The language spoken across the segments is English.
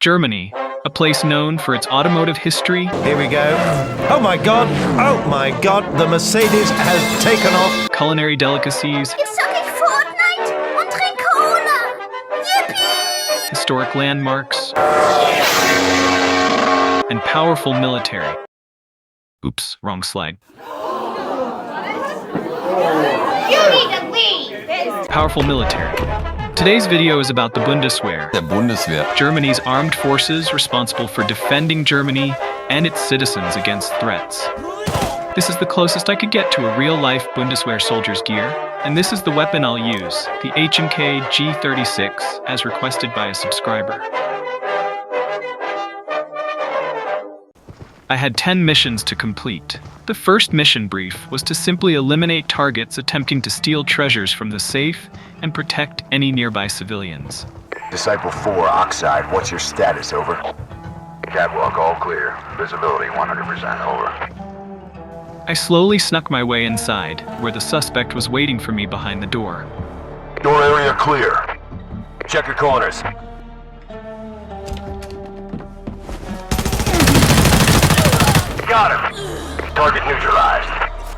Germany, a place known for its automotive history. Here we go. Oh my god, the Mercedes has taken off. Culinary delicacies. Jetzt zocke ich Fortnite und trinke Cola. Yippie! Historic landmarks. And powerful military. Oops, wrong slide. You need to leave! Powerful military. Today's video is about the Bundeswehr, Der Bundeswehr. Germany's armed forces responsible for defending Germany and its citizens against threats. This is the closest I could get to a real-life Bundeswehr soldier's gear, and this is the weapon I'll use, the H&K G36, as requested by a subscriber. I had 10 missions to complete. The first mission brief was to simply eliminate targets attempting to steal treasures from the safe and protect any nearby civilians. Disciple 4, Oxide, what's your status, over? Catwalk, all clear. Visibility 100%, over. I slowly snuck my way inside, where the suspect was waiting for me behind the door. Door area clear. Check your corners. Got him. Target neutralized.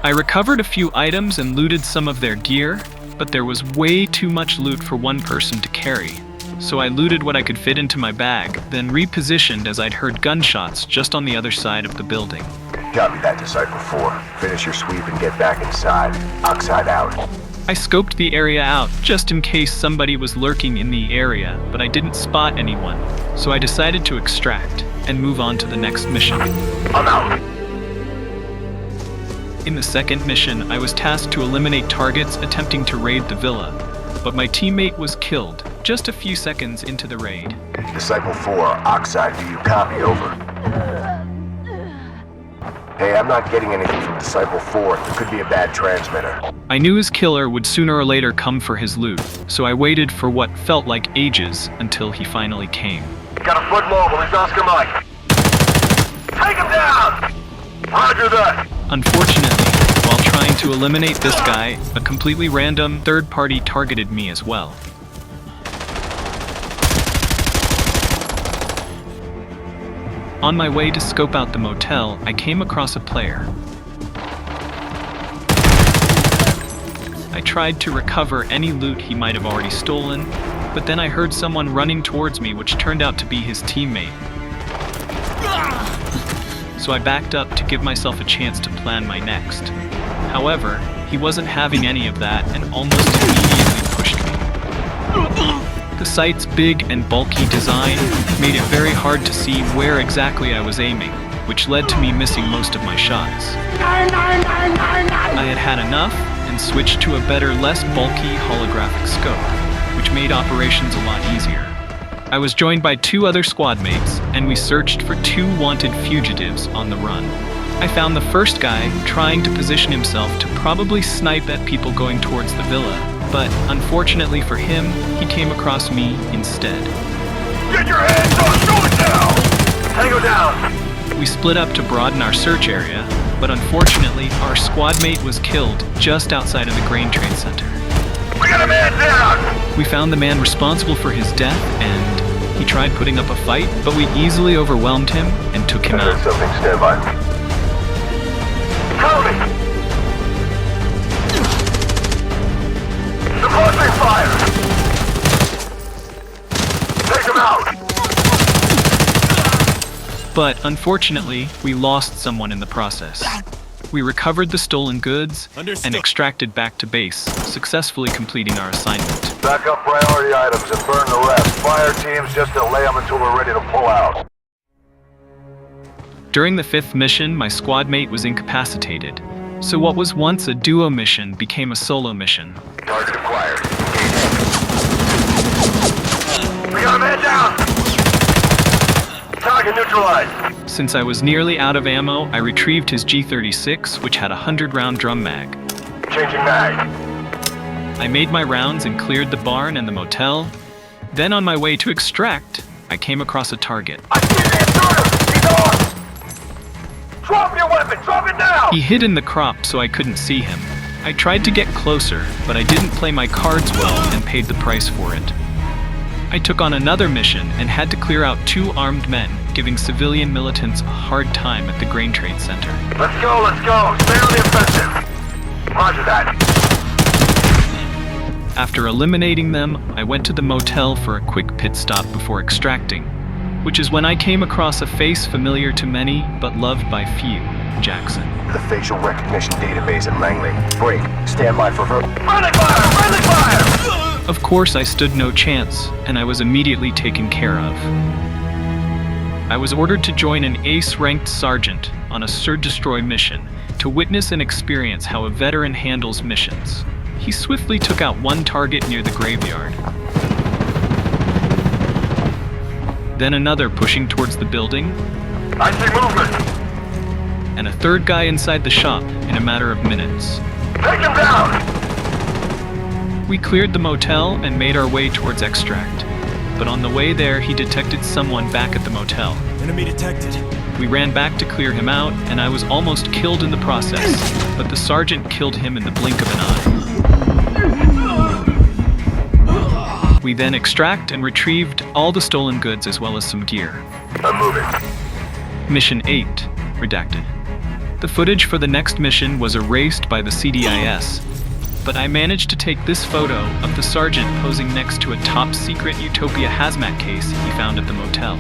I recovered a few items and looted some of their gear, but there was way too much loot for one person to carry. So I looted what I could fit into my bag, then repositioned as I'd heard gunshots just on the other side of the building. Copy that, Disciple 4. Finish your sweep and get back inside. Oxide out. I scoped the area out just in case somebody was lurking in the area, but I didn't spot anyone, so I decided to extract and move on to the next mission. I'm out. In the second mission, I was tasked to eliminate targets attempting to raid the villa, but my teammate was killed just a few seconds into the raid. Disciple 4, Oxide, do you copy, over? Hey, I'm not getting anything from Disciple 4. There could be a bad transmitter. I knew his killer would sooner or later come for his loot, so I waited for what felt like ages until he finally came. Got a foot mobile, he's Oscar Mike. Take him down! Roger that! Unfortunately, while trying to eliminate this guy, a completely random third party targeted me as well. On my way to scope out the motel, I came across a player. I tried to recover any loot he might have already stolen, but then I heard someone running towards me, which turned out to be his teammate. So I backed up to give myself a chance to plan my next. However, he wasn't having any of that and almost immediately pushed me. The site's big and bulky design made it very hard to see where exactly I was aiming, which led to me missing most of my shots. I had had enough and switched to a better, less bulky holographic scope, which made operations a lot easier. I was joined by 2 other squad mates, and we searched for 2 wanted fugitives on the run. I found the first guy trying to position himself to probably snipe at people going towards the villa, but unfortunately for him, he came across me instead. Get your hands on! Throw it down! Tango down! We split up to broaden our search area, but unfortunately, our squad mate was killed just outside of the grain trade center. We got a man down! We found the man responsible for his death, and he tried putting up a fight, but we easily overwhelmed him and took him out. Something, stand by. Cover me! Suppressing fire! Take him out! But unfortunately, we lost someone in the process. We recovered the stolen goods and extracted back to base, successfully completing our assignment. Back up priority items and burn the rest. Fire teams just delay them until we're ready to pull out. During the 5th mission, my squad mate was incapacitated, so what was once a duo mission became a solo mission. Target acquired. We got a man down! Target neutralized. Since I was nearly out of ammo, I retrieved his G36, which had a 100-round drum mag. Changing mag. I made my rounds and cleared the barn and the motel. Then on my way to extract, I came across a target. I see the intruder! He's on! Drop your weapon! Drop it now! He hid in the crop so I couldn't see him. I tried to get closer, but I didn't play my cards well and paid the price for it. I took on another mission and had to clear out 2 armed men, giving civilian militants a hard time at the grain trade center. Let's go, let's go! Stay on the offensive! Roger that. After eliminating them, I went to the motel for a quick pit stop before extracting, which is when I came across a face familiar to many but loved by few, Jackson. The facial recognition database at Langley. Break. Stand by for her. Friendly fire! Friendly fire! Of course, I stood no chance, and I was immediately taken care of. I was ordered to join an ace-ranked sergeant on a search destroy mission to witness and experience how a veteran handles missions. He swiftly took out 1 target near the graveyard. Then another pushing towards the building. I see movement! And a 3rd guy inside the shop in a matter of minutes. Take him down! We cleared the motel and made our way towards extract. But on the way there, he detected someone back at the motel. Enemy detected. We ran back to clear him out, and I was almost killed in the process, but the sergeant killed him in the blink of an eye. We then extract and retrieved all the stolen goods as well as some gear. I'm moving. Mission 8, redacted. The footage for the next mission was erased by the CDIS, but I managed to take this photo of the sergeant posing next to a top-secret Utopia hazmat case he found at the motel.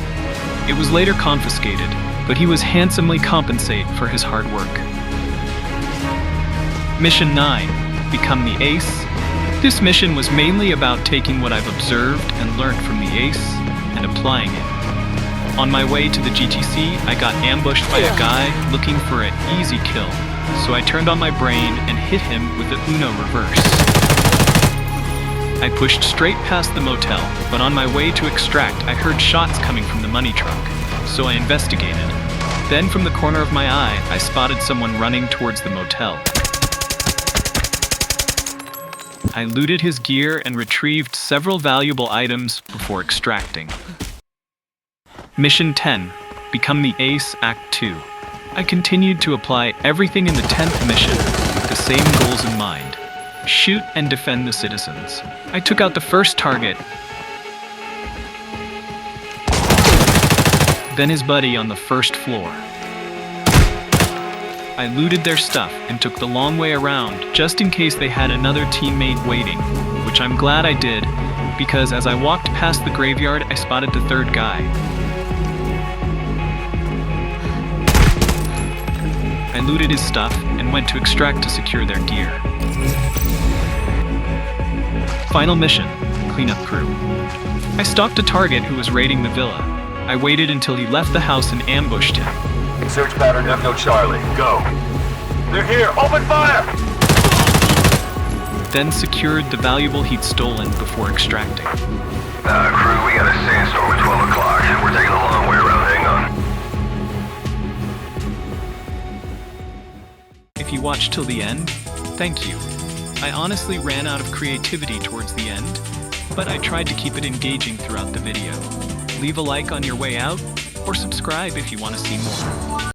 It was later confiscated, but he was handsomely compensated for his hard work. Mission 9, Become the Ace. This mission was mainly about taking what I've observed and learned from the Ace and applying it. On my way to the GTC, I got ambushed by a guy looking for an easy kill, so I turned on my brain and hit him with the Uno reverse. I pushed straight past the motel, but on my way to extract, I heard shots coming from the money truck, so I investigated. Then from the corner of my eye, I spotted someone running towards the motel. I looted his gear and retrieved several valuable items before extracting. Mission 10, Become the Ace, Act 2. I continued to apply everything in the 10th mission with the same goals in mind. Shoot and defend the citizens. I took out the first target, then his buddy on the first floor. I looted their stuff and took the long way around just in case they had another teammate waiting, which I'm glad I did, because as I walked past the graveyard, I spotted the 3rd guy. I looted his stuff and went to extract to secure their gear. Final mission, Cleanup Crew. I stalked a target who was raiding the villa. I waited until he left the house and ambushed him. Search pattern Echo Charlie. Go. They're here. Open fire! Then secured the valuable he'd stolen before extracting. Crew, we got a sandstorm at 12 o'clock. We're taking a long way around. Hang on. If you watched till the end, thank you. I honestly ran out of creativity towards the end, but I tried to keep it engaging throughout the video. Leave a like on your way out, or subscribe if you want to see more.